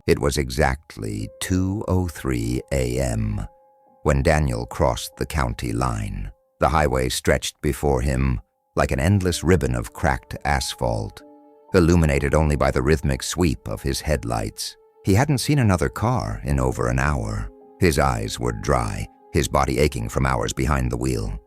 It was exactly 2:03 a.m. when Daniel crossed the county line. The highway stretched before him like an endless ribbon of cracked asphalt, illuminated only by the rhythmic sweep of his headlights. He hadn't seen another car in over an hour. His eyes were dry, his body aching from hours behind the wheel.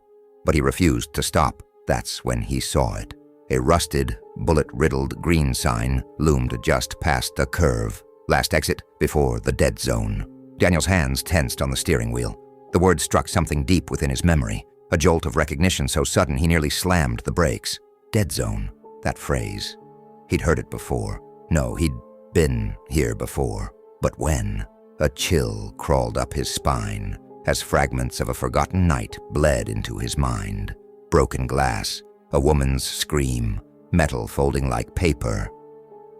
But he refused to stop. That's when he saw it. A rusted, bullet-riddled green sign loomed just past a curve. Last exit before the dead zone. Daniel's hands tensed on the steering wheel. The word struck something deep within his memory, a jolt of recognition so sudden he nearly slammed the brakes. Dead zone, that phrase. He'd heard it before. No, he'd been here before. But when? A chill crawled up his spine as fragments of a forgotten night bled into his mind. Broken glass, a woman's scream, metal folding like paper.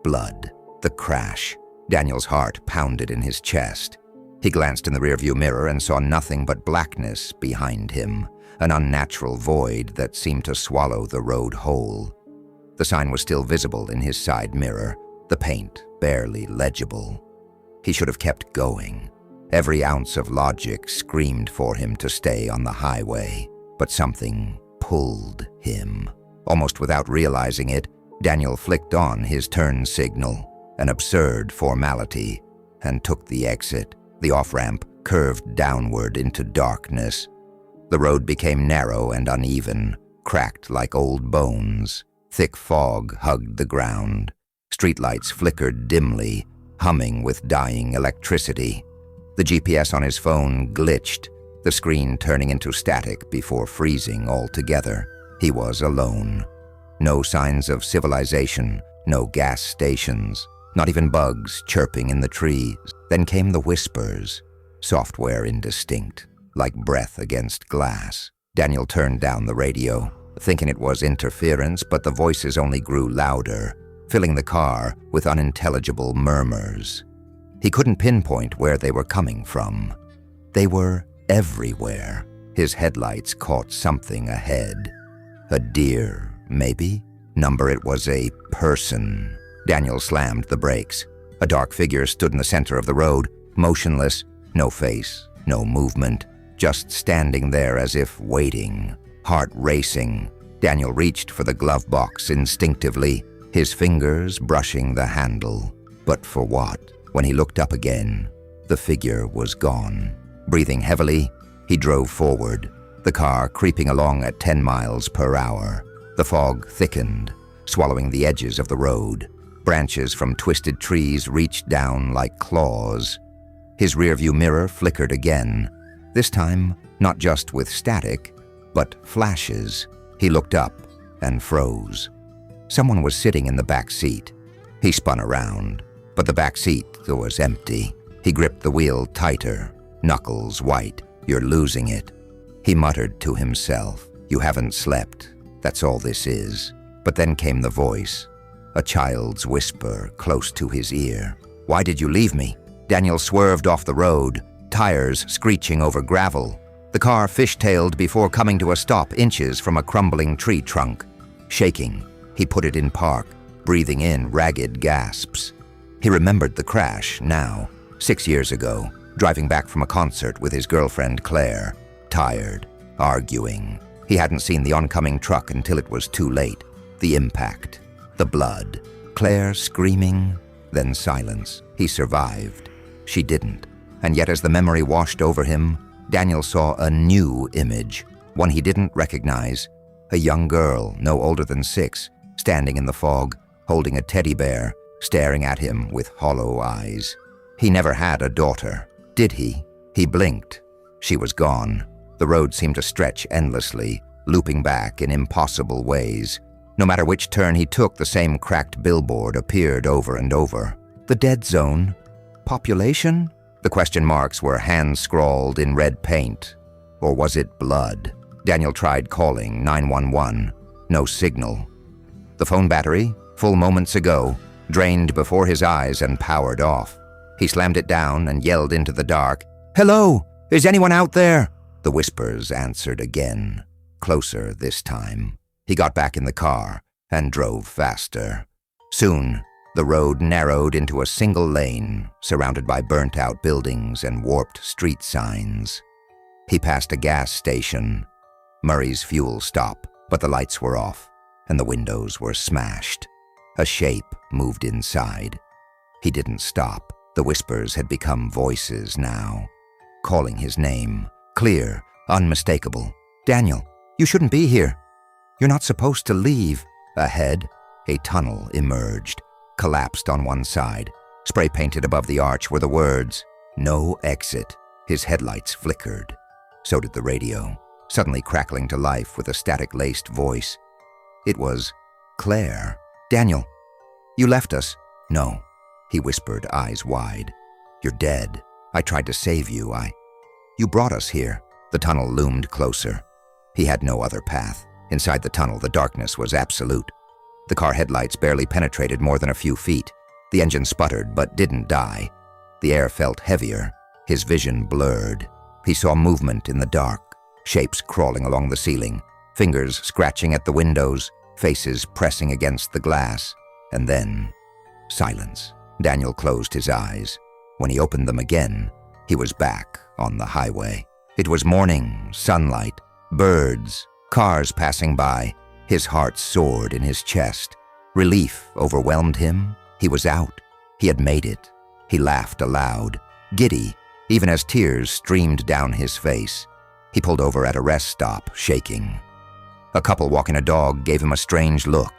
Blood, the crash. Daniel's heart pounded in his chest. He glanced in the rearview mirror and saw nothing but blackness behind him, an unnatural void that seemed to swallow the road whole. The sign was still visible in his side mirror, the paint barely legible. He should have kept going. Every ounce of logic screamed for him to stay on the highway, but something pulled him. Almost without realizing it, Daniel flicked on his turn signal, an absurd formality, and took the exit. The off-ramp curved downward into darkness. The road became narrow and uneven, cracked like old bones. Thick fog hugged the ground. Streetlights flickered dimly, humming with dying electricity. The GPS on his phone glitched, the screen turning into static before freezing altogether. He was alone. No signs of civilization, no gas stations, not even bugs chirping in the trees. Then came the whispers, software indistinct, like breath against glass. Daniel turned down the radio, thinking it was interference, but the voices only grew louder, filling the car with unintelligible murmurs. He couldn't pinpoint where they were coming from. They were everywhere. His headlights caught something ahead. A deer, maybe? Number it was a person. Daniel slammed the brakes. A dark figure stood in the center of the road, motionless, no face, no movement, just standing there as if waiting, heart racing. Daniel reached for the glove box instinctively, his fingers brushing the handle. But for what? When he looked up again, the figure was gone. Breathing heavily, he drove forward, the car creeping along at 10 miles per hour. The fog thickened, swallowing the edges of the road. Branches from twisted trees reached down like claws. His rearview mirror flickered again, this time not just with static, but flashes. He looked up and froze. Someone was sitting in the back seat. He spun around, but the back seat was empty. He gripped the wheel tighter, knuckles white. You're losing it. He muttered to himself, you haven't slept. That's all this is. But then came the voice, a child's whisper close to his ear. Why did you leave me? Daniel swerved off the road, tires screeching over gravel. The car fishtailed before coming to a stop inches from a crumbling tree trunk. Shaking, he put it in park, breathing in ragged gasps. He remembered the crash now, 6 years ago, driving back from a concert with his girlfriend Claire. Tired, arguing. He hadn't seen the oncoming truck until it was too late. The impact, the blood. Claire screaming, then silence. He survived. She didn't. And yet as the memory washed over him, Daniel saw a new image, one he didn't recognize. A young girl, no older than 6, standing in the fog, holding a teddy bear, staring at him with hollow eyes. He never had a daughter. Did he? He blinked. She was gone. The road seemed to stretch endlessly, looping back in impossible ways. No matter which turn he took, the same cracked billboard appeared over and over. The dead zone? Population? The question marks were hand-scrawled in red paint. Or was it blood? Daniel tried calling 911. No signal. The phone battery, full moments ago, drained before his eyes and powered off. He slammed it down and yelled into the dark, "Hello! Is anyone out there?" The whispers answered again, closer this time. He got back in the car and drove faster. Soon, The road narrowed into a single lane, surrounded by burnt-out buildings and warped street signs. He passed a gas station, Murray's fuel stop, but the lights were off, and the windows were smashed. A shape moved inside. He didn't stop. The whispers had become voices now, calling his name, clear, unmistakable. "Daniel, you shouldn't be here. You're not supposed to leave." Ahead, a tunnel emerged, collapsed on one side. Spray-painted above the arch were the words, "No exit." His headlights flickered. So did the radio, suddenly crackling to life with a static-laced voice. It was Claire. "Daniel, you left us." "No," he whispered, eyes wide. "You're dead. I tried to save you. You brought us here." The tunnel loomed closer. He had no other path. Inside the tunnel, the darkness was absolute. The car headlights barely penetrated more than a few feet. The engine sputtered but didn't die. The air felt heavier. His vision blurred. He saw movement in the dark, shapes crawling along the ceiling, fingers scratching at the windows, faces pressing against the glass. And then, silence. Daniel closed his eyes. When he opened them again, he was back on the highway. It was morning, sunlight, birds, cars passing by. His heart soared in his chest. Relief overwhelmed him. He was out. He had made it. He laughed aloud, giddy, even as tears streamed down his face. He pulled over at a rest stop, shaking. A couple walking a dog gave him a strange look.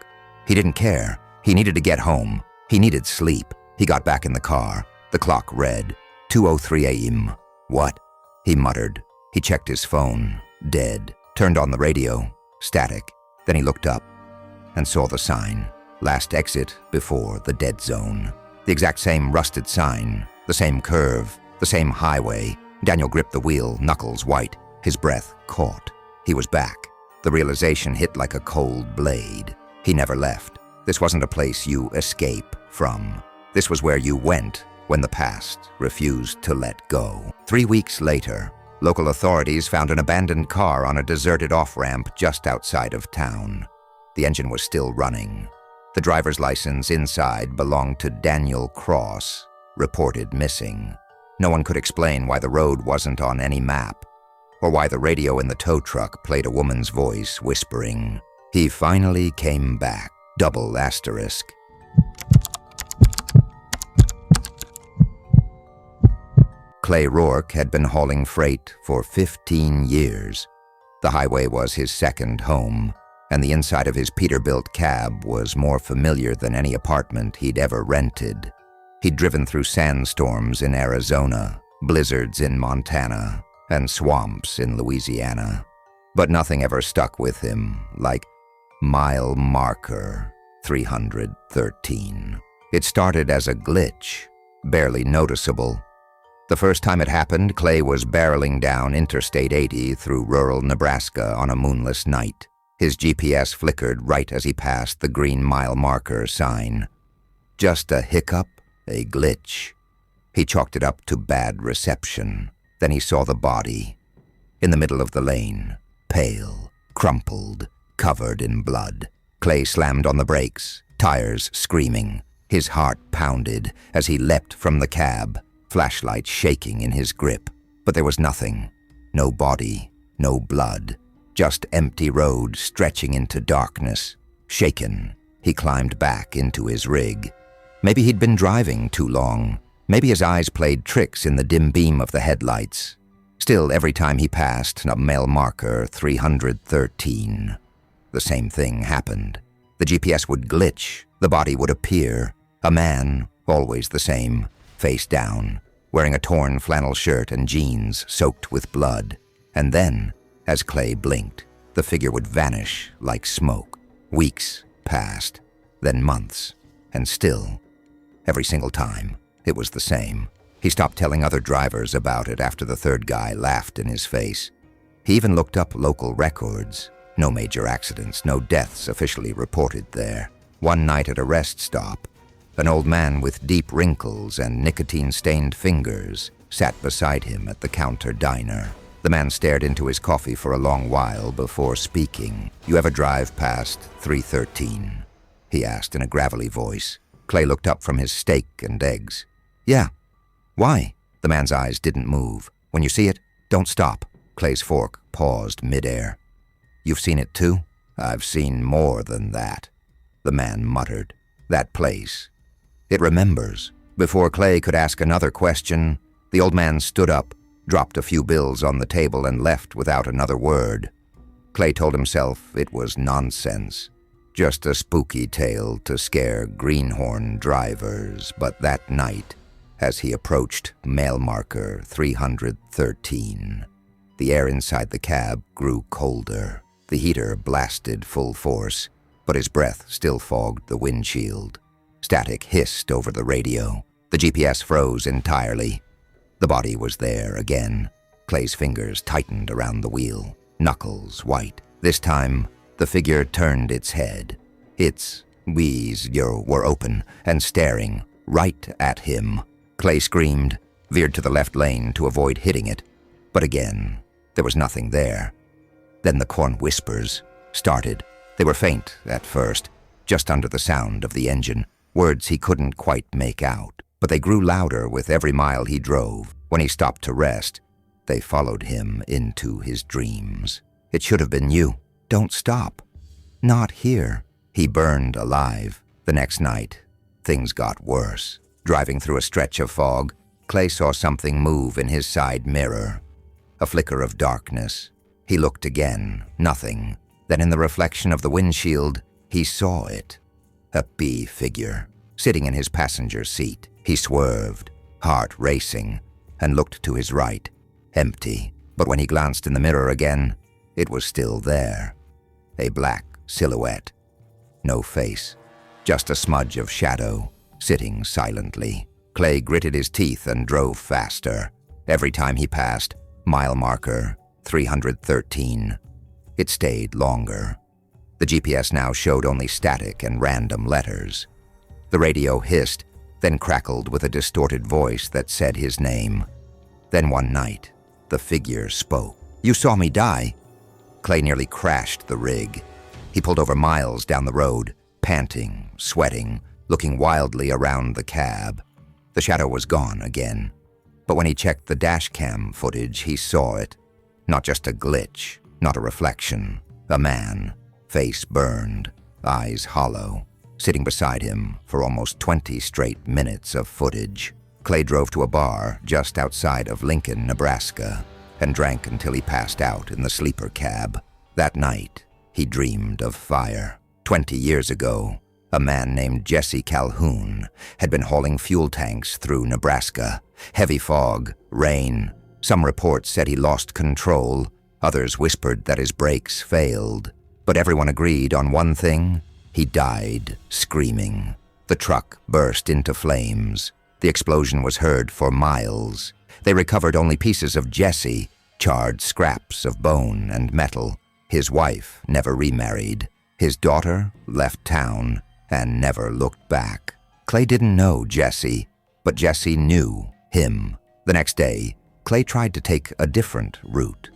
He didn't care. He needed to get home. He needed sleep. He got back in the car. The clock read 2:03 a.m. "What?" he muttered. He checked his phone. Dead. Turned on the radio. Static. Then he looked up and saw the sign. Last exit before the dead zone. The exact same rusted sign. The same curve. The same highway. Daniel gripped the wheel, knuckles white. His breath caught. He was back. The realization hit like a cold blade. He never left. This wasn't a place you escape from. This was where you went when the past refused to let go. 3 weeks later, local authorities found an abandoned car on a deserted off-ramp just outside of town. The engine was still running. The driver's license inside belonged to Daniel Cross, reported missing. No one could explain why the road wasn't on any map, or why the radio in the tow truck played a woman's voice whispering. He finally came back. Double asterisk. Clay Rourke had been hauling freight for 15 years. The highway was his second home, and the inside of his Peterbilt cab was more familiar than any apartment he'd ever rented. He'd driven through sandstorms in Arizona, blizzards in Montana, and swamps in Louisiana. But nothing ever stuck with him like mile marker 313. It started as a glitch, barely noticeable. The first time it happened, Clay was barreling down Interstate 80 through rural Nebraska on a moonless night. His GPS flickered right as he passed the green mile marker sign. Just a hiccup, a glitch. He chalked it up to bad reception. Then he saw the body, in the middle of the lane, pale, crumpled, covered in blood. Clay slammed on the brakes, tires screaming. His heart pounded as he leapt from the cab, flashlight shaking in his grip. But there was nothing. No body, no blood. Just empty road stretching into darkness. Shaken, he climbed back into his rig. Maybe he'd been driving too long. Maybe his eyes played tricks in the dim beam of the headlights. Still, every time he passed a mile marker 313, the same thing happened. The GPS would glitch. The body would appear. A man, always the same, face down, wearing a torn flannel shirt and jeans soaked with blood. And then, as Clay blinked, the figure would vanish like smoke. Weeks passed, then months, and still, every single time, it was the same. He stopped telling other drivers about it after the third guy laughed in his face. He even looked up local records. No major accidents, no deaths officially reported there. One night at a rest stop, an old man with deep wrinkles and nicotine-stained fingers sat beside him at the counter diner. The man stared into his coffee for a long while before speaking. "You ever drive past 313?" he asked in a gravelly voice. Clay looked up from his steak and eggs. Yeah. Why? The man's eyes didn't move. When you see it, don't stop. Clay's fork paused midair. You've seen it too? I've seen more than that, the man muttered. That place. It remembers. Before Clay could ask another question, the old man stood up, dropped a few bills on the table, and left without another word. Clay told himself it was nonsense. Just a spooky tale to scare greenhorn drivers, but that night, as he approached mile marker 313, the air inside the cab grew colder. The heater blasted full force, but his breath still fogged the windshield. Static hissed over the radio. The GPS froze entirely. The body was there again. Clay's fingers tightened around the wheel, knuckles white. This time, the figure turned its head. Its eyes were open and staring right at him. Clay screamed, veered to the left lane to avoid hitting it. But again, there was nothing there. Then the corn whispers started. They were faint at first, just under the sound of the engine, words he couldn't quite make out. But they grew louder with every mile he drove. When he stopped to rest, they followed him into his dreams. It should have been you. Don't stop. Not here. He burned alive. The next night, things got worse. Driving through a stretch of fog, Clay saw something move in his side mirror. A flicker of darkness. He looked again. Nothing. Then in the reflection of the windshield, he saw it. A bee figure, sitting in his passenger seat. He swerved, heart racing, and looked to his right. Empty. But when he glanced in the mirror again, it was still there. A black silhouette. No face. Just a smudge of shadow, sitting silently. Clay gritted his teeth and drove faster. Every time he passed, mile marker 313. It stayed longer. The GPS now showed only static and random letters. The radio hissed, then crackled with a distorted voice that said his name. Then one night, the figure spoke. You saw me die. Clay nearly crashed the rig. He pulled over miles down the road, panting, sweating, looking wildly around the cab. The shadow was gone again. But when he checked the dash cam footage, he saw it. Not just a glitch, not a reflection. A man, face burned, eyes hollow, sitting beside him for almost 20 straight minutes of footage. Clay drove to a bar just outside of Lincoln, Nebraska, and drank until he passed out in the sleeper cab. That night, he dreamed of fire. 20 years ago, a man named Jesse Calhoun had been hauling fuel tanks through Nebraska. Heavy fog, rain. Some reports said he lost control. Others whispered that his brakes failed. But everyone agreed on one thing. He died screaming. The truck burst into flames. The explosion was heard for miles. They recovered only pieces of Jesse, charred scraps of bone and metal. His wife never remarried. His daughter left town and never looked back. Clay didn't know Jesse, but Jesse knew him. The next day, Clay tried to take a different route.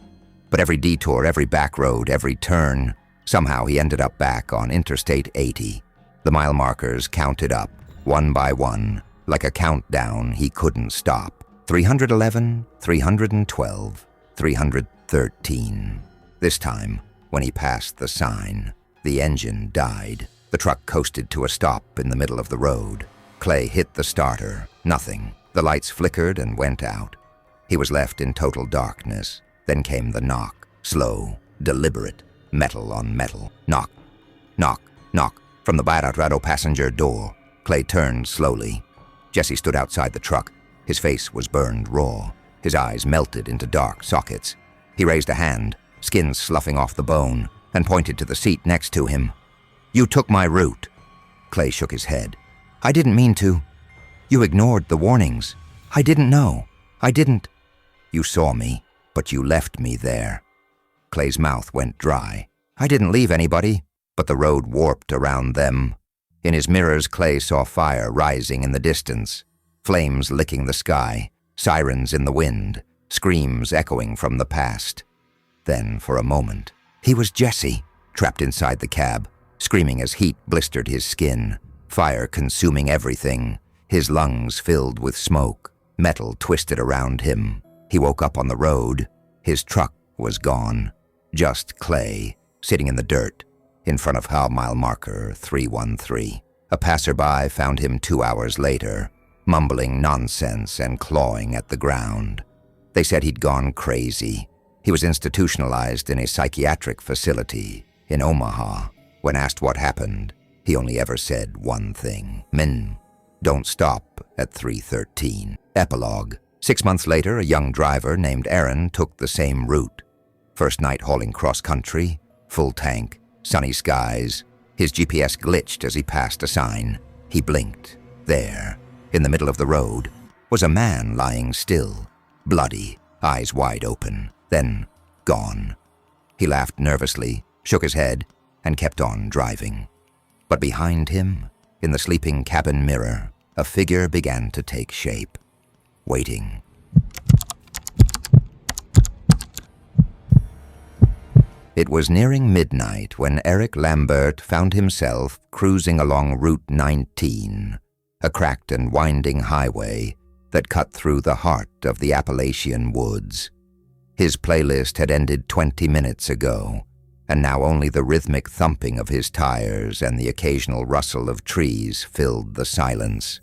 But every detour, every back road, every turn, somehow he ended up back on Interstate 80. The mile markers counted up, one by one, like a countdown he couldn't stop. 311, 312, 313. This time, when he passed the sign, the engine died. The truck coasted to a stop in the middle of the road. Clay hit the starter. Nothing. The lights flickered and went out. He was left in total darkness. Then came the knock. Slow, deliberate, metal on metal. Knock, knock, knock. From the Baratrado passenger door, Clay turned slowly. Jesse stood outside the truck. His face was burned raw. His eyes melted into dark sockets. He raised a hand, skin sloughing off the bone, and pointed to the seat next to him. You took my route. Clay shook his head. I didn't mean to. You ignored the warnings. I didn't know. I didn't. You saw me, but you left me there. Clay's mouth went dry. I didn't leave anybody, but the road warped around them. In his mirrors, Clay saw fire rising in the distance, flames licking the sky, sirens in the wind, screams echoing from the past. Then, for a moment, he was Jesse, trapped inside the cab, screaming as heat blistered his skin. fire consuming everything, his lungs filled with smoke, metal twisted around him. He woke up on the road. His truck was gone. Just clay, sitting in the dirt, in front of mile marker 313. A passerby found him 2 hours later, mumbling nonsense and clawing at the ground. They said he'd gone crazy. He was institutionalized in a psychiatric facility in Omaha. When asked what happened, he only ever said one thing: "Men don't stop at 313. Epilogue. 6 months later, a young driver named Aaron took the same route. First night hauling cross-country, full tank, sunny skies. His GPS glitched as he passed a sign. He blinked. There, in the middle of the road, was a man lying still, bloody, eyes wide open, then gone. He laughed nervously, shook his head, and kept on driving. But behind him, in the sleeping cabin mirror, a figure began to take shape, waiting. It was nearing midnight when Eric Lambert found himself cruising along Route 19, a cracked and winding highway that cut through the heart of the Appalachian woods. His playlist had ended 20 minutes ago, and now only the rhythmic thumping of his tires and the occasional rustle of trees filled the silence.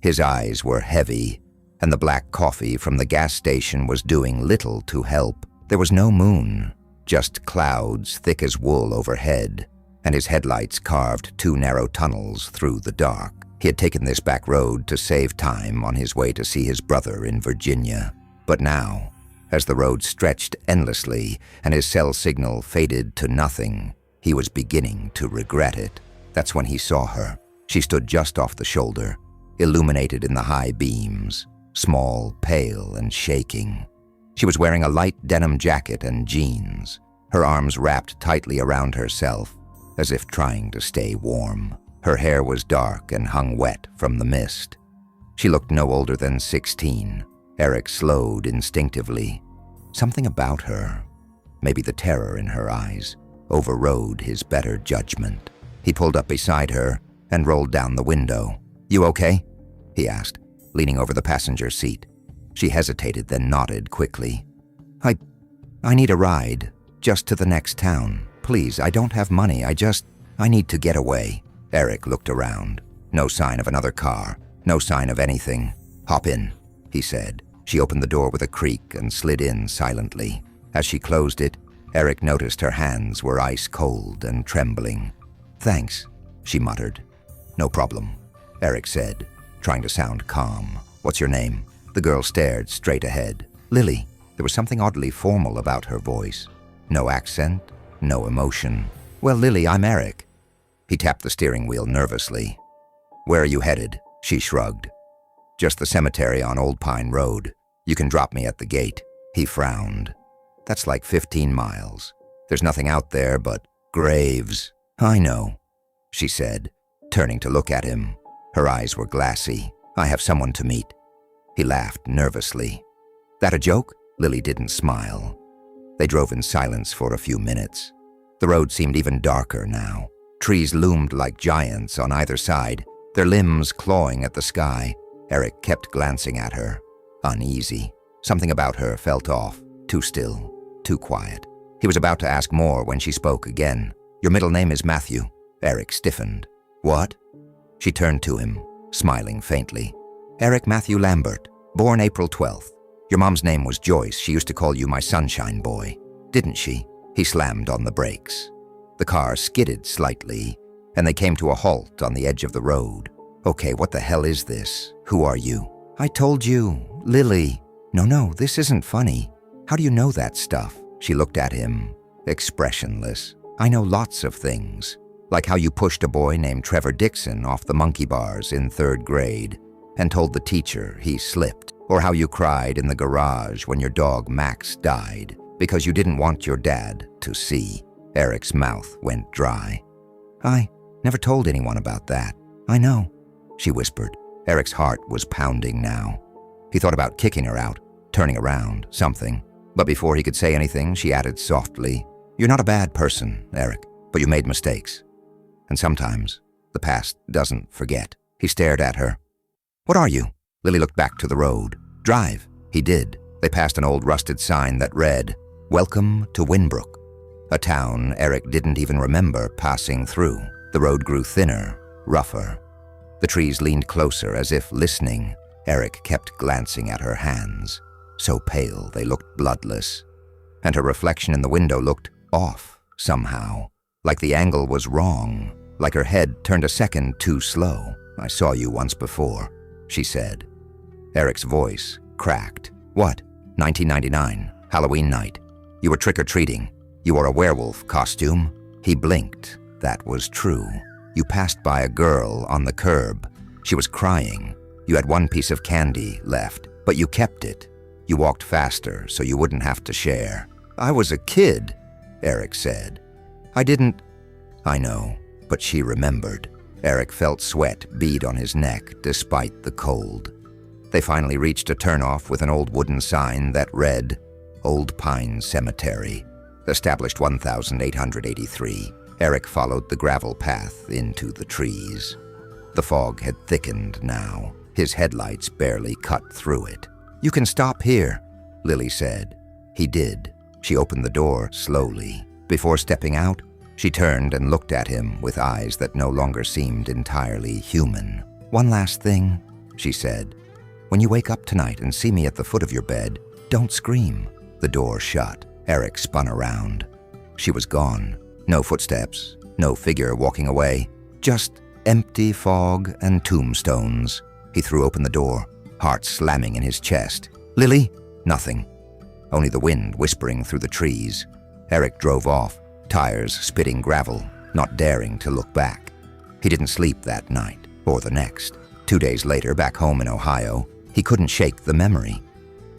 His eyes were heavy, and the black coffee from the gas station was doing little to help. There was no moon, just clouds thick as wool overhead, and his headlights carved 2 narrow tunnels through the dark. He had taken this back road to save time on his way to see his brother in Virginia. But now, as the road stretched endlessly and his cell signal faded to nothing, he was beginning to regret it. That's when he saw her. She stood just off the shoulder, illuminated in the high beams, small, pale, and shaking. She was wearing a light denim jacket and jeans, her arms wrapped tightly around herself, as if trying to stay warm. Her hair was dark and hung wet from the mist. She looked no older than 16. Eric slowed instinctively. Something about her, maybe the terror in her eyes, overrode his better judgment. He pulled up beside her and rolled down the window. "You okay?" he asked, leaning over the passenger seat. She hesitated, then nodded quickly. I need a ride, just to the next town. Please, I don't have money, I need to get away." Eric looked around. No sign of another car, no sign of anything. "Hop in," he said. She opened the door with a creak and slid in silently. As she closed it, Eric noticed her hands were ice cold and trembling. "Thanks," she muttered. "No problem," Eric said, trying to sound calm. "What's your name?" The girl stared straight ahead. "Lily." There was something oddly formal about her voice. No accent, no emotion. "Well, Lily, I'm Eric." He tapped the steering wheel nervously. "Where are you headed?" She shrugged. "Just the cemetery on Old Pine Road. You can drop me at the gate." He frowned. "That's like 15 miles. There's nothing out there but graves." "I know," she said, turning to look at him. Her eyes were glassy. "I have someone to meet." He laughed nervously. "That a joke?" Lily didn't smile. They drove in silence for a few minutes. The road seemed even darker now. Trees loomed like giants on either side, their limbs clawing at the sky. Eric kept glancing at her, uneasy. Something about her felt off, too still, too quiet. He was about to ask more when she spoke again. "Your middle name is Matthew." Eric stiffened. "What?" She turned to him, smiling faintly. "Eric Matthew Lambert, born April 12th. Your mom's name was Joyce. She used to call you my sunshine boy, didn't she?" He slammed on the brakes. The car skidded slightly, and they came to a halt on the edge of the road. "Okay, what the hell is this? Who are you?" "I told you, Lily." No, this isn't funny. How do you know that stuff?" She looked at him, expressionless. "I know lots of things, like how you pushed a boy named Trevor Dixon off the monkey bars in 3rd grade and told the teacher he slipped, or how you cried in the garage when your dog Max died because you didn't want your dad to see." Eric's mouth went dry. "I never told anyone about that." "I know," she whispered. Eric's heart was pounding now. He thought about kicking her out, turning around, something. But before he could say anything, she added softly, "You're not a bad person, Eric, but you made mistakes. And sometimes The past doesn't forget. He stared at her. "What are you?" Lily looked back to the road. "Drive." He did. They passed an old rusted sign that read, "Welcome to Winbrook," a town Eric didn't even remember passing through. The road grew thinner, rougher. The trees leaned closer as if listening. Eric kept glancing at her hands. So pale they looked bloodless. And her reflection in the window looked off somehow, like the angle was wrong, like her head turned a second too slow. "I saw you once before," she said. Eric's voice cracked. "What?" 1999, Halloween night. You were trick-or-treating. You wore a werewolf costume." He blinked. That was true. "You passed by a girl on the curb. She was crying. You had one piece of candy left, but you kept it. You walked faster so you wouldn't have to share." "I was a kid," Eric said. "I didn't—" "I know," but she remembered. Eric felt sweat bead on his neck despite the cold. They finally reached a turnoff with an old wooden sign that read, "Old Pine Cemetery, established 1883. Eric followed the gravel path into the trees. The fog had thickened now. His headlights barely cut through it. "You can stop here," Lily said. He did. She opened the door slowly. Before stepping out, she turned and looked at him with eyes that no longer seemed entirely human. "One last thing," she said. "When you wake up tonight and see me at the foot of your bed, don't scream." The door shut. Eric spun around. She was gone. No footsteps, no figure walking away, just empty fog and tombstones. He threw open the door, heart slamming in his chest. "Lily?" Nothing. Only the wind whispering through the trees. Eric drove off, tires spitting gravel, not daring to look back. He didn't sleep that night, or the next. 2 days later, back home in Ohio, he couldn't shake the memory.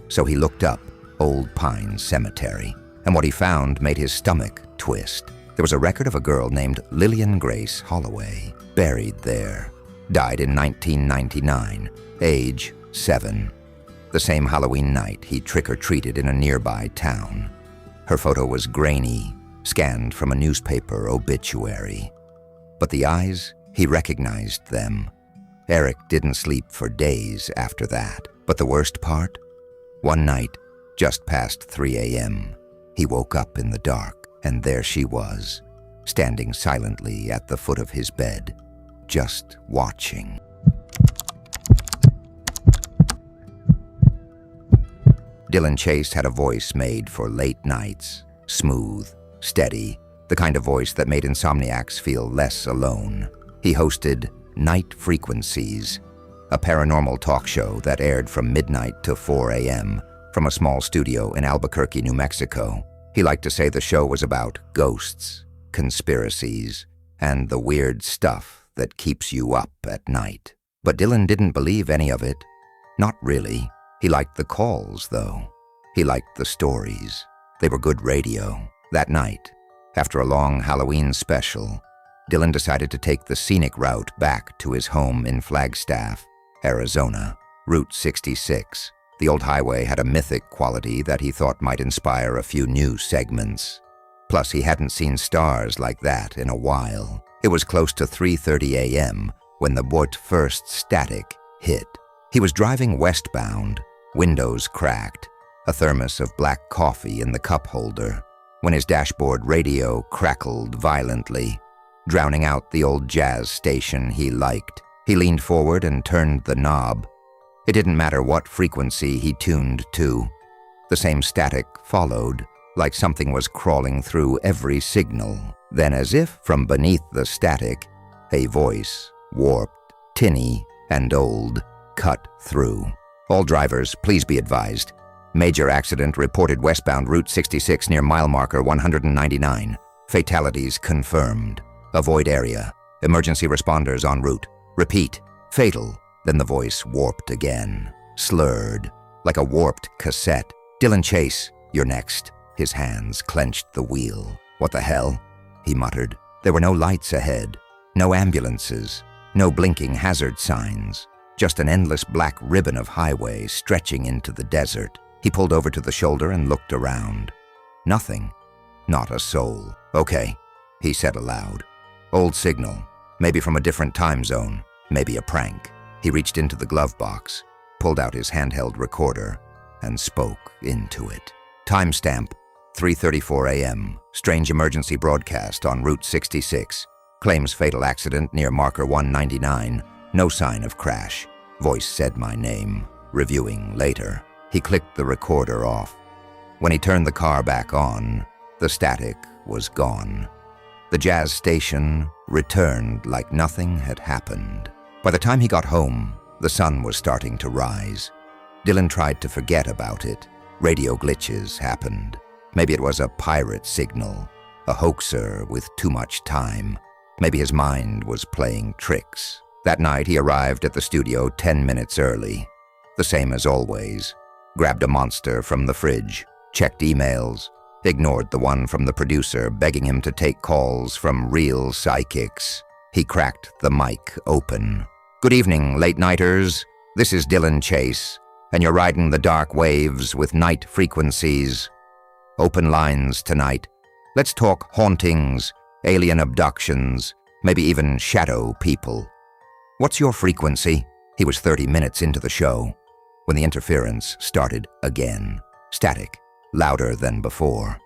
So he looked up Old Pine Cemetery, and what he found made his stomach twist. There was a record of a girl named Lillian Grace Holloway, buried there. Died in 1999, age 7. The same Halloween night he trick-or-treated in a nearby town. Her photo was grainy, scanned from a newspaper obituary. But the eyes, he recognized them. Eric didn't sleep for days after that. But the worst part? One night, just past 3 a.m., he woke up in the dark, and there she was, standing silently at the foot of his bed, just watching. Dylan Chase had a voice made for late nights, smooth, steady, the kind of voice that made insomniacs feel less alone. He hosted Night Frequencies, a paranormal talk show that aired from midnight to 4 a.m. from a small studio in Albuquerque, New Mexico. He liked to say the show was about ghosts, conspiracies, and the weird stuff that keeps you up at night. But Dylan didn't believe any of it. Not really. He liked the calls, though. He liked the stories. They were good radio. That night, after a long Halloween special, Dylan decided to take the scenic route back to his home in Flagstaff, Arizona, Route 66. The old highway had a mythic quality that he thought might inspire a few new segments. Plus, he hadn't seen stars like that in a while. It was close to 3:30 a.m. when the first static hit. He was driving westbound, windows cracked, a thermos of black coffee in the cup holder, when his dashboard radio crackled violently, drowning out the old jazz station he liked. He leaned forward and turned the knob. It didn't matter what frequency he tuned to. The same static followed, like something was crawling through every signal. Then, as if from beneath the static, a voice, warped, tinny, and old, cut through. "All drivers, please be advised. Major accident reported westbound Route 66 near mile marker 199. Fatalities confirmed. Avoid area. Emergency responders en route. Repeat. Fatal." Then the voice warped again, slurred, like a warped cassette. "Dylan Chase, you're next." His hands clenched the wheel. "What the hell?" he muttered. There were no lights ahead, no ambulances, no blinking hazard signs, just an endless black ribbon of highway stretching into the desert. He pulled over to the shoulder and looked around. Nothing. Not a soul. "Okay," he said aloud. "Old signal. Maybe from a different time zone, maybe a prank. He reached into the glove box, pulled out his handheld recorder, and spoke into it. Timestamp, 3:34 a.m., strange emergency broadcast on Route 66. Claims fatal accident near marker 199. No sign of crash. Voice said my name. Reviewing later. He clicked the recorder off. When he turned the car back on, the static was gone. The jazz station returned like nothing had happened. By the time he got home, the sun was starting to rise. Dylan tried to forget about it. Radio glitches happened. Maybe it was a pirate signal, a hoaxer with too much time. Maybe his mind was playing tricks. That night he arrived at the studio 10 minutes early. The same as always. Grabbed a monster from the fridge, checked emails, ignored the one from the producer begging him to take calls from real psychics. He cracked the mic open. "Good evening, late-nighters. This is Dylan Chase, and you're riding the dark waves with night frequencies. Open lines tonight. Let's talk hauntings, alien abductions, maybe even shadow people. What's your frequency?" He was 30 minutes into the show when the interference started again. Static, louder than before.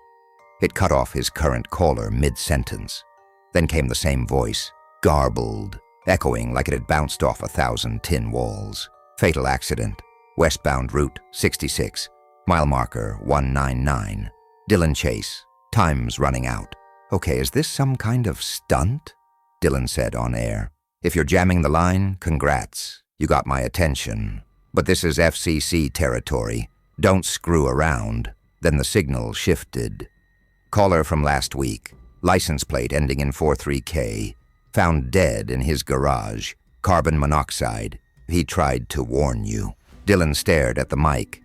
It cut off his current caller mid-sentence. Then came the same voice, garbled, echoing like it had bounced off 1,000 tin walls. Fatal accident. Westbound Route 66. Mile marker 199. Dylan Chase. Time's running out. "Okay, is this some kind of stunt?" Dylan said on air. "If you're jamming the line, congrats. You got my attention. But this is FCC territory. Don't screw around." Then the signal shifted. Caller from last week. License plate ending in 43K. Found dead in his garage. Carbon monoxide. He tried to warn you. Dylan stared at the mic.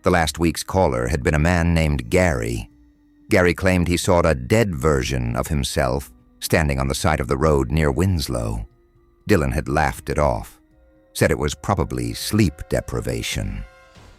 The last week's caller had been a man named Gary. Gary claimed he saw a dead version of himself standing on the side of the road near Winslow. Dylan had laughed it off, said it was probably sleep deprivation.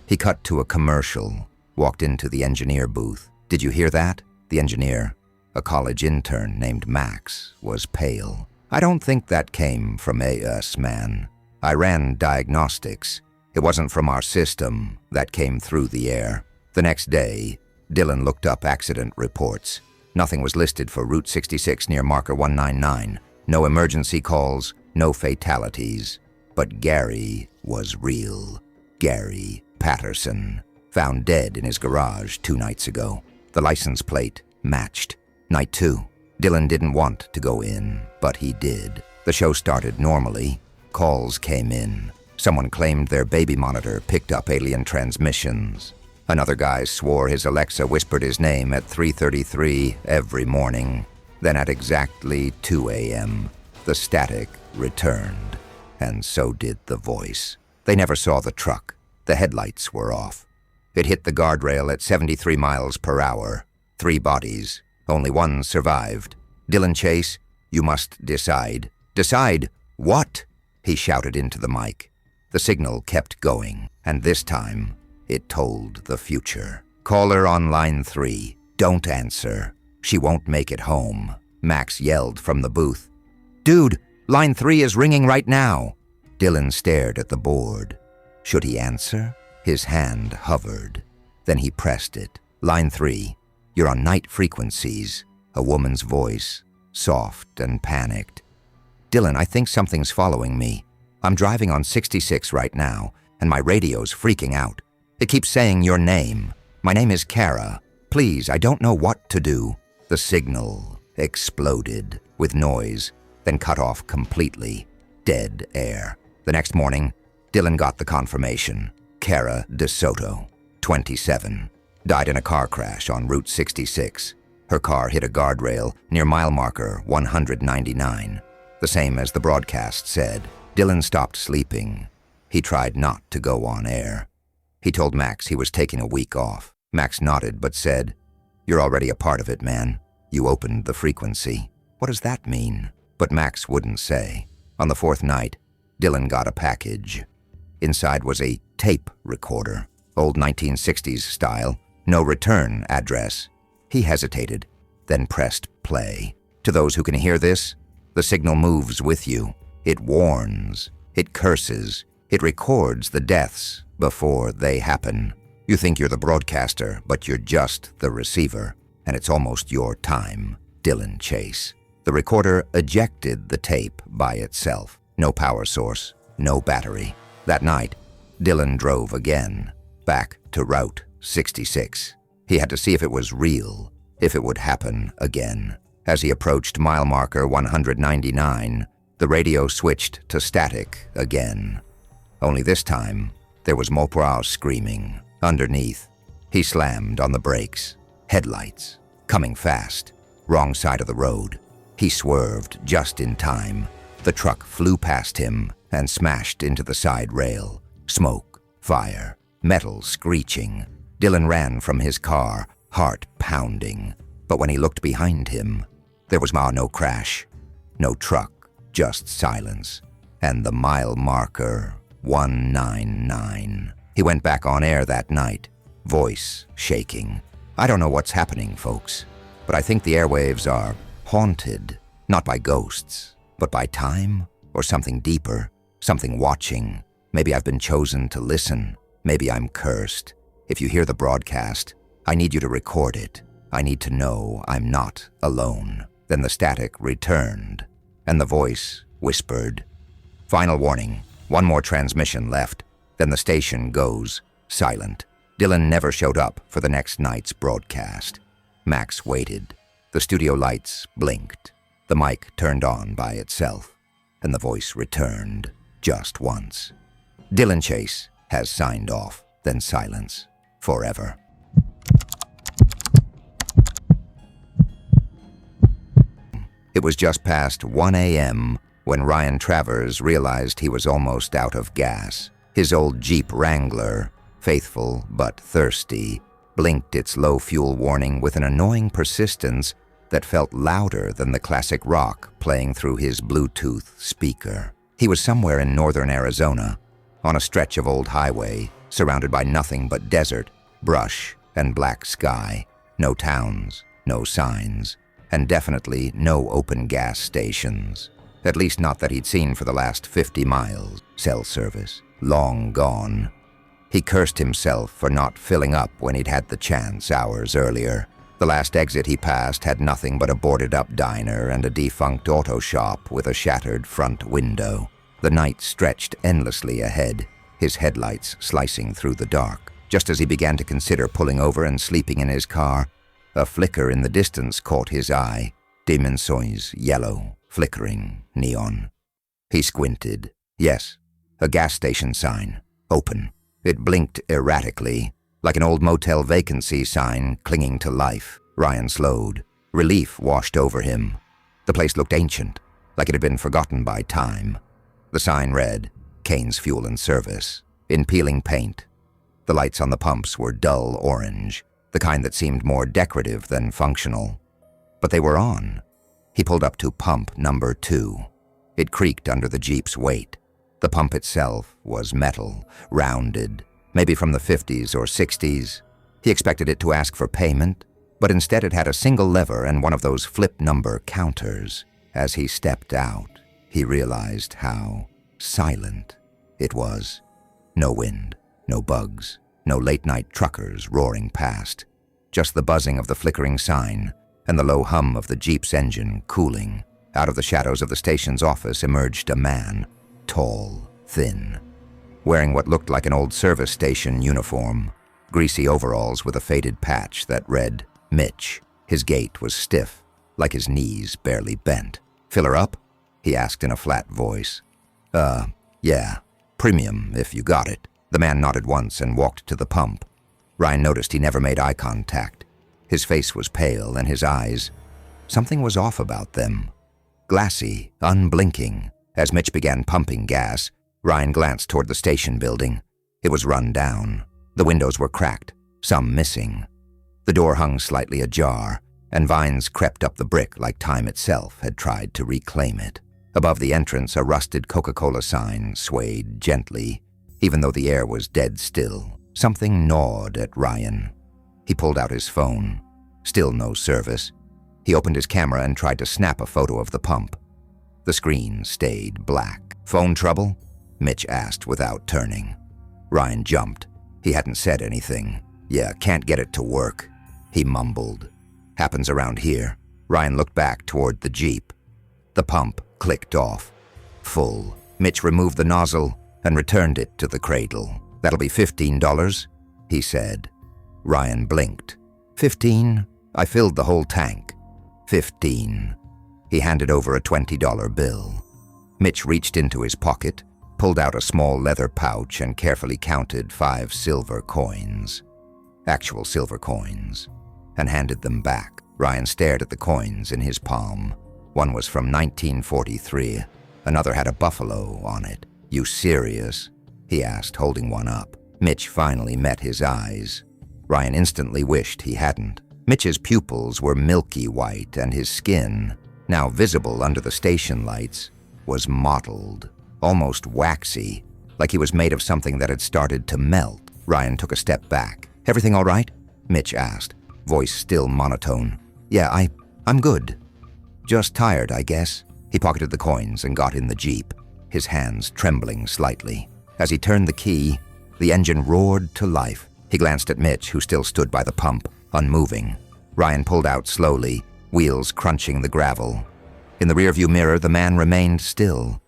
He cut to a commercial, walked into the engineer booth. "Did you hear that?" The engineer, a college intern named Max, was pale. "I don't think that came from us, man. I ran diagnostics. It wasn't from our system. That came through the air." The next day, Dylan looked up accident reports. Nothing was listed for Route 66 near marker 199. No emergency calls, no fatalities. But Gary was real. Gary Patterson, found dead in his garage 2 nights ago. The license plate matched. Night 2. Dylan didn't want to go in, but he did. The show started normally. Calls came in. Someone claimed their baby monitor picked up alien transmissions. Another guy swore his Alexa whispered his name at 3:33 every morning. Then at exactly 2 a.m., the static returned, and so did the voice. They never saw the truck. The headlights were off. It hit the guardrail at 73 miles per hour. 3 bodies. Only one survived. "Dylan Chase, you must decide." "Decide what?" he shouted into the mic. The signal kept going, and this time, it told the future. "Caller on line 3. Don't answer. She won't make it home." Max yelled from the booth. "Dude, line 3 is ringing right now." Dylan stared at the board. Should he answer? His hand hovered. Then he pressed it. "Line 3, you're on night frequencies." A woman's voice, soft and panicked. "Dylan, I think something's following me. I'm driving on 66 right now, and my radio's freaking out. It keeps saying your name. My name is Kara. Please, I don't know what to do." The signal exploded with noise, then cut off completely. Dead air. The next morning, Dylan got the confirmation. Kara DeSoto, 27, died in a car crash on Route 66. Her car hit a guardrail near mile marker 199. The same as the broadcast said. Dylan stopped sleeping. He tried not to go on air. He told Max he was taking a week off. Max nodded but said, "You're already a part of it, man. You opened the frequency." "What does that mean?" But Max wouldn't say. On the 4th night, Dylan got a package. Inside was a tape recorder, old 1960s style, no return address. He hesitated, then pressed play. "To those who can hear this, The signal moves with you. It warns. It curses. It records the deaths before they happen. You think you're the broadcaster, but you're just the receiver, and it's almost your time. Dylan Chase. The recorder ejected the tape by itself. No power source, no battery. That night, Dylan drove again, back to Route 66. He had to see if it was real, if it would happen again. As he approached mile marker 199, the radio switched to static again. Only this time, there was Mopra screaming. Underneath, he slammed on the brakes. Headlights, coming fast, wrong side of the road. He swerved just in time. The truck flew past him and smashed into the side rail. Smoke, fire, metal screeching. Dylan ran from his car, heart pounding. But when he looked behind him, there was no crash, no truck, just silence. And the mile marker, 199. He went back on air that night, voice shaking. I don't know what's happening, folks, but I think the airwaves are haunted, not by ghosts, but by time or something deeper, something watching. Maybe I've been chosen to listen. Maybe I'm cursed. If you hear the broadcast, I need you to record it. I need to know I'm not alone. Then the static returned, and the voice whispered, "Final warning, one more transmission left." Then the station goes silent. Dylan never showed up for the next night's broadcast. Max waited. The studio lights blinked. The mic turned on by itself, and the voice returned just once. Dylan Chase has signed off, then silence, forever. It was just past 1 a.m. when Ryan Travers realized he was almost out of gas. His old Jeep Wrangler, faithful but thirsty, blinked its low fuel warning with an annoying persistence that felt louder than the classic rock playing through his Bluetooth speaker. He was somewhere in northern Arizona, on a stretch of old highway, surrounded by nothing but desert, brush, and black sky. No towns, no signs, and definitely no open gas stations. At least not that he'd seen for the last 50 miles. Cell service, long gone. He cursed himself for not filling up when he'd had the chance hours earlier. The last exit he passed had nothing but a boarded-up diner and a defunct auto shop with a shattered front window. The night stretched endlessly ahead, his headlights slicing through the dark. Just as he began to consider pulling over and sleeping in his car, a flicker in the distance caught his eye. Demonsoy's yellow, flickering neon. He squinted. Yes, a gas station sign. Open. It blinked erratically, like an old motel vacancy sign clinging to life. Ryan slowed. Relief washed over him. The place looked ancient, like it had been forgotten by time. The sign read, Kane's Fuel and Service, in peeling paint. The lights on the pumps were dull orange, the kind that seemed more decorative than functional. But they were on. He pulled up to pump number 2. It creaked under the Jeep's weight. The pump itself was metal, rounded, maybe from the 50s or 60s. He expected it to ask for payment, but instead it had a single lever and one of those flip number counters. As he stepped out, he realized how silent it was. No wind, no bugs, no late-night truckers roaring past. Just the buzzing of the flickering sign and the low hum of the Jeep's engine cooling. Out of the shadows of the station's office emerged a man, tall, thin, wearing what looked like an old service station uniform, greasy overalls with a faded patch that read, Mitch. His gait was stiff, like his knees barely bent. "Fill her up?" he asked in a flat voice. Yeah, premium if you got it." The man nodded once and walked to the pump. Ryan noticed he never made eye contact. His face was pale and his eyes, something was off about them. Glassy, unblinking. As Mitch began pumping gas, Ryan glanced toward the station building. It was run down. The windows were cracked, some missing. The door hung slightly ajar, and vines crept up the brick like time itself had tried to reclaim it. Above the entrance, a rusted Coca-Cola sign swayed gently, even though the air was dead still. Something gnawed at Ryan. He pulled out his phone. Still no service. He opened his camera and tried to snap a photo of the pump. The screen stayed black. "Phone trouble?" Mitch asked without turning. Ryan jumped. He hadn't said anything. "Yeah, can't get it to work," he mumbled. "Happens around here." Ryan looked back toward the Jeep. The pump clicked off. Full. Mitch removed the nozzle and returned it to the cradle. "That'll be $15, he said. Ryan blinked. "15? I filled the whole tank." "15. He handed over a $20 bill. Mitch reached into his pocket, pulled out a small leather pouch, and carefully counted 5 silver coins. Actual silver coins. And handed them back. Ryan stared at the coins in his palm. One was from 1943. Another had a buffalo on it. "You serious?" he asked, holding one up. Mitch finally met his eyes. Ryan instantly wished he hadn't. Mitch's pupils were milky white, and his skin, now visible under the station lights, was mottled, almost waxy, like he was made of something that had started to melt. Ryan took a step back. "Everything all right?" Mitch asked, voice still monotone. "Yeah, I'm good. Just tired, I guess." He pocketed the coins and got in the Jeep, his hands trembling slightly. As he turned the key, the engine roared to life. He glanced at Mitch, who still stood by the pump, unmoving. Ryan pulled out slowly, wheels crunching the gravel. In the rearview mirror, the man remained still.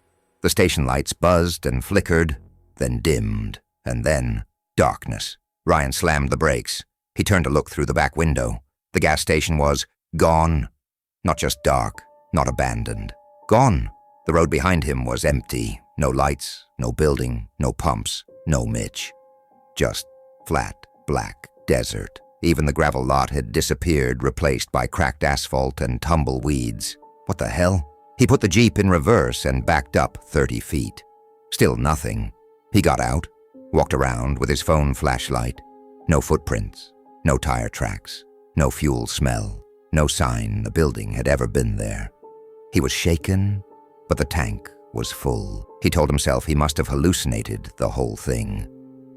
The station lights buzzed and flickered, then dimmed, and then darkness. Ryan slammed the brakes. He turned to look through the back window. The gas station was gone. Not just dark, not abandoned. Gone. The road behind him was empty. No lights, no building, no pumps, no Mitch. Just flat, black desert. Even the gravel lot had disappeared, replaced by cracked asphalt and tumbleweeds. What the hell? He put the Jeep in reverse and backed up 30 feet. Still nothing. He got out, walked around with his phone flashlight. No footprints, no tire tracks, no fuel smell, no sign the building had ever been there. He was shaken, but the tank was full. He told himself he must have hallucinated the whole thing.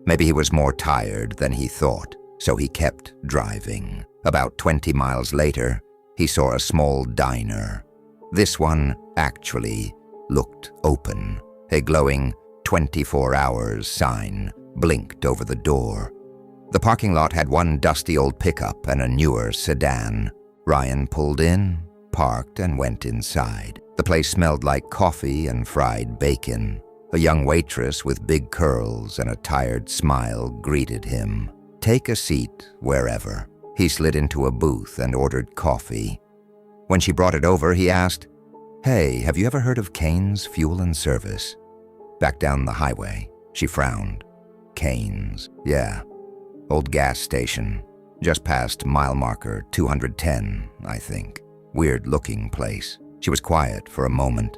Maybe he was more tired than he thought, so he kept driving. About 20 miles later, he saw a small diner. This one actually looked open. A glowing 24 hours sign blinked over the door. The parking lot had one dusty old pickup and a newer sedan. Ryan pulled in, parked, and went inside. The place smelled like coffee and fried bacon. A young waitress with big curls and a tired smile greeted him. "Take a seat wherever." He slid into a booth and ordered coffee. When she brought it over, he asked, "Hey, have you ever heard of Kane's Fuel and Service?" Back down the highway, she frowned. Kane's, yeah. Old gas station. Just past mile marker 210, I think. Weird-looking place. She was quiet for a moment.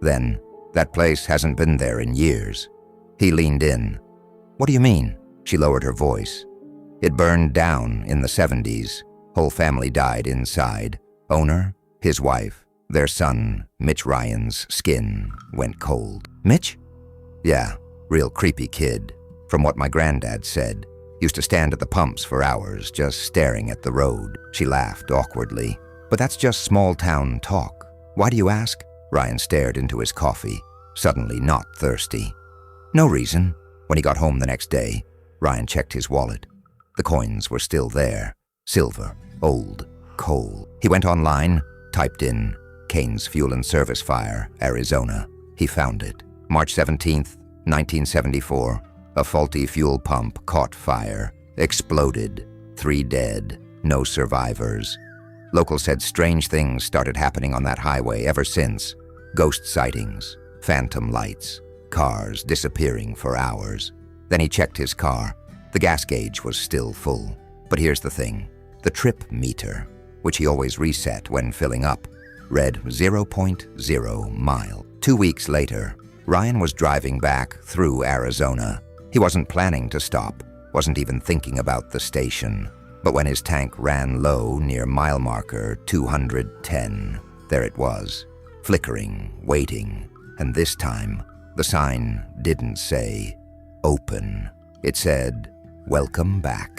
Then, "That place hasn't been there in years." He leaned in. "What do you mean?" She lowered her voice. "It burned down in the 70s. Whole family died inside. Owner, his wife, their son, Mitch Ryan's skin went cold." "Mitch?" "Yeah, real creepy kid. From what my granddad said. Used to stand at the pumps for hours, just staring at the road." She laughed awkwardly. "But that's just small-town talk. Why do you ask?" Ryan stared into his coffee, suddenly not thirsty. "No reason." When he got home the next day, Ryan checked his wallet. The coins were still there. Silver, old, coal. He went online, typed in Kane's Fuel and Service Fire, Arizona. He found it. March 17th, 1974. A faulty fuel pump caught fire, exploded. 3 dead, no survivors. Locals said strange things started happening on that highway ever since. Ghost sightings, phantom lights, cars disappearing for hours. Then he checked his car. The gas gauge was still full. But here's the thing. The trip meter, which he always reset when filling up, read 0.0 mile. 2 weeks later, Ryan was driving back through Arizona. He wasn't planning to stop, wasn't even thinking about the station. But when his tank ran low near mile marker 210, there it was, flickering, waiting. And this time, the sign didn't say, "Open." It said, "Welcome back."